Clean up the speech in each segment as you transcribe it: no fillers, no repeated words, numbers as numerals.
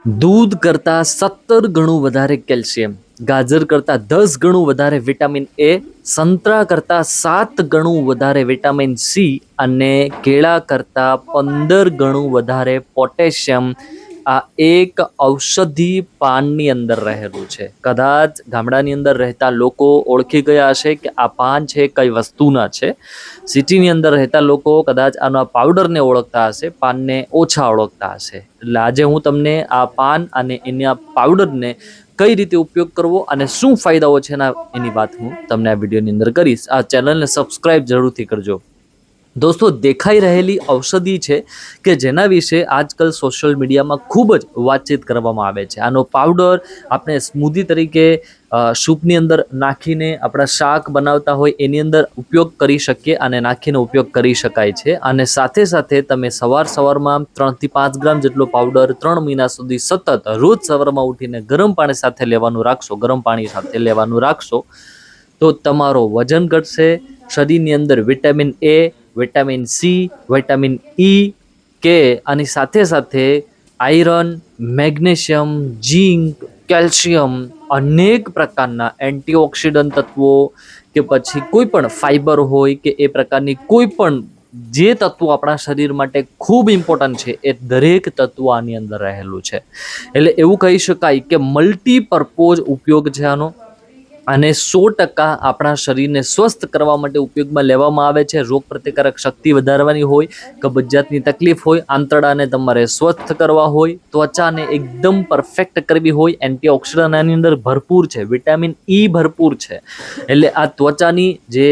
दूध करता 17 गणु वधारे कैल्शियम, गाजर करता 10 गणु वधारे विटामिन ए, संतरा करता 7 गणु वधारे विटामिन सी અને કેળા કરતા 15 ગણું વધારે પોટેશિયમ આ એક ઔષધિ પાનની અંદર રહેલું છે. કદાચ ગામડાની અંદર રહેતા લોકો ઓળખી ગયા હશે કે આ પાન છે કઈ વસ્તુના છે. સિટીની અંદર રહેતા લોકો કદાચ આના પાવડરને ઓળખતા હશે, પાનને ઓછા ઓળખતા હશે. એટલે આજે હું તમને આ પાન અને એના પાવડરને કઈ રીતે ઉપયોગ કરવો અને શું ફાયદાઓ છે એની વાત હું તમને આ વિડીયોની અંદર કરીશ. આ ચેનલને સબસ્ક્રાઈબ જરૂરથી કરજો. દોસ્તો, દેખાઈ રહેલી ઔષધિ છે કે જેના વિશે આજકાલ સોશિયલ મીડિયામાં ખૂબ જ વાતચીત કરવામાં આવે છે. આનો પાવડર આપણે સ્મૂધી તરીકે સૂપની અંદર નાખીને આપણા શાક બનાવતા હોય એની અંદર ઉપયોગ કરી શકીએ અને નાખીને ઉપયોગ કરી શકાય છે. અને સાથે સાથે તમે સવારમાં 3 થી 5 ગ્રામ જેટલો પાવડર 3 મહિના સુધી સતત રોજ સવારમાં ઉઠીને ગરમ પાણી સાથે લેવાનું રાખશો તો તમારો વજન ઘટશે, શરીરની અંદર vitamin A, vitamin C, vitamin E કે આની સાથે સાથે આયરન, મેગ્નેશિયમ, ઝીંક, કેલ્શિયમ, અનેક પ્રકારના એન્ટીઓક્સિડન્ટ તત્વો કે પછી કોઈ પણ ફાઈબર હોય કે એ પ્રકારની કોઈ પણ જે તત્વો આપણા શરીર માટે ખૂબ ઇમ્પોર્ટન્ટ છે એ દરેક તત્વો આની અંદર રહેલું છે. એટલે એવું કહી શકાય કે મલ્ટીપર્પોઝ ઉપયોગ છે આનો અને 100% આપણા શરીરને સ્વસ્થ કરવા માટે ઉપયોગમાં લેવામાં આવે છે. રોગ પ્રતિકારક શક્તિ વધારવાની હોય, કબજિયાતની તકલીફ હોય, આંતરડાને તમારે સ્વસ્થ કરવા હોય, ત્વચાને એકદમ પરફેક્ટ કરવી હોય, એન્ટીઓક્સિડન્ટ આની અંદર ભરપૂર છે, વિટામિન ઈ ભરપૂર છે. એટલે આ ત્વચાની જે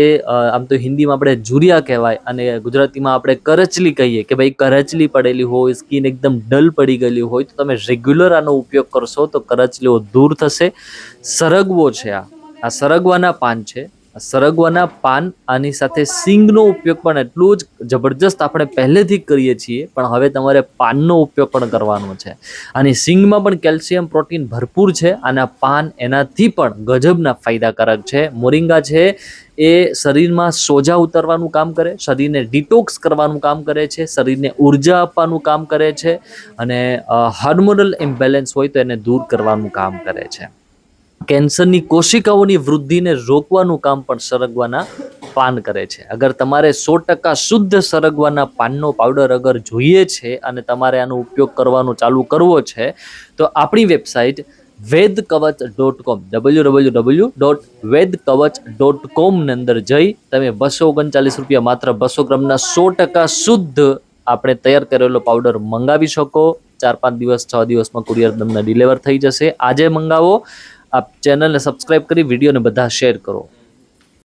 આમ તો હિન્દીમાં આપણે જુરિયા કહેવાય અને ગુજરાતીમાં આપણે કરચલી કહીએ કે ભાઈ કરચલી પડેલી હોય, સ્કિન એકદમ ડલ પડી ગયેલી હોય તો તમે રેગ્યુલર આનો ઉપયોગ કરશો તો કરચલીઓ દૂર થશે. સરગવો છે આ સરગવાના પાન છે. આ સરગવાના પાન આની સાથે સિંગનો ઉપયોગ પણ એટલો જ જબરજસ્ત આપણે પહેલેથી કરીએ છીએ, પણ હવે તમારે પાનનો ઉપયોગ પણ કરવાનો છે. આની સિંગમાં પણ કેલ્શિયમ, પ્રોટીન ભરપૂર છે અને આ પાન એનાથી પણ ગજબના ફાયદાકારક છે. મોરિંગા છે એ શરીરમાં સોજા ઉતારવાનું કામ કરે, શરીરને ડિટોક્સ કરવાનું કામ કરે છે, શરીરને ઉર્જા આપવાનું કામ કરે છે અને હાર્મોનલ ઇમ્બેલેન્સ હોય તો એને દૂર કરવાનું કામ કરે છે. કેન્સરની કોશિકાઓની વૃદ્ધિને રોકવાનું કામ પણ સરગવાના પાન કરે છે. અગર તમારે 100% શુદ્ધ સરગવાના પાનનો પાવડર અગર જોઈએ છે અને તમારે આનો ઉપયોગ કરવાનો ચાલુ કરવો છે તો આપણી વેબસાઇટ વેદકવચ.com www.vedkavach.com ની અંદર જઈ તમે 239 રૂપિયા માત્ર 200 ગ્રામના 100% શુદ્ધ આપણે તૈયાર કરેલો પાવડર મંગાવી શકો. 4-5 દિવસ 6 દિવસમાં કુરિયર તમને ડિલિવર થઈ જશે. આજે મંગાવો. આપ ચેનલને સબસ્ક્રાઇબ કરી વિડીયોને બધા શેર કરો.